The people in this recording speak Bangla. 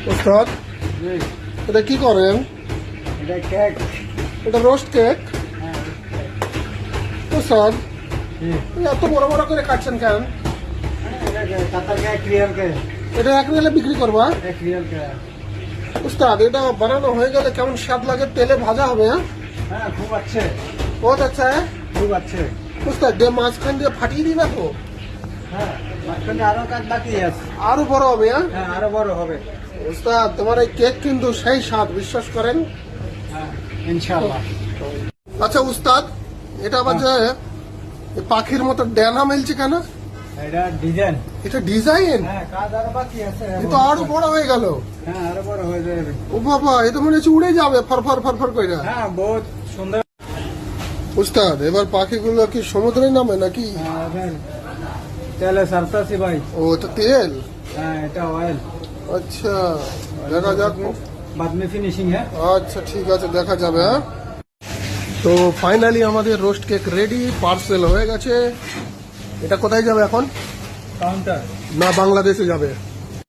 ওস্তাদ এটা কি করেন? এটা কেক। এটা রোস্ট কেক। ওস্তাদ এত বড় বড় করে কাটছেন কেন? এটা এক রিয়ালে বিক্রি করবা? উস্তাদ এটা বানানো হয়ে গেলে কেমন স্বাদ লাগে? তেলে ভাজা হবে? হ্যাঁ খুব আচ্ছে, বহুত আচ্ছা হ্যাঁ খুব আচ্ছে। উস্তাদ দিয়ে মাঝখান দিয়ে ফাটিয়ে দিবে তো? হ্যাঁ মাঝখানে আরো কাজ বাকি আছে। আরো বড় হবে? হ্যাঁ হ্যাঁ আরো বড় হবে। উস্তাদ তোমার এই কেক কিন্তু সেই স্বাদ, বিশ্বাস করেন। হ্যাঁ ইনশাআল্লাহ। আচ্ছা উস্তাদ এটা আবার যে পাখির মতো ডেনা মেলছে কেন? এটা ডিজাইন। এটা ডিজাইন? হ্যাঁ কাজ আরো বাকি আছে। এটা আরো বড় হয়ে গেল। হ্যাঁ আরো বড় হয়ে যাবে। ও বাবা এটা মনে হচ্ছে উড়ে যাবে ফরফর ফরফর করে। হ্যাঁ বহুত সুন্দর। উস্তাদ এবার পাখিগুলো কি সমুদ্রে নামে নাকি? তেলে সারতাছি ভাই। ও এটা তেল? হ্যাঁ এটা অয়েল। আচ্ছা দেখা যাক। बाद में फिनिशिंग है। আচ্ছা ঠিক আছে দেখা যাবে। হ্যাঁ তো ফাইনালি আমাদের রোস্ট কেক রেডি, পার্সেল হয়ে গেছে। এটা কোথায় যাবে এখন? काउंटर। না বাংলাদেশে যাবে?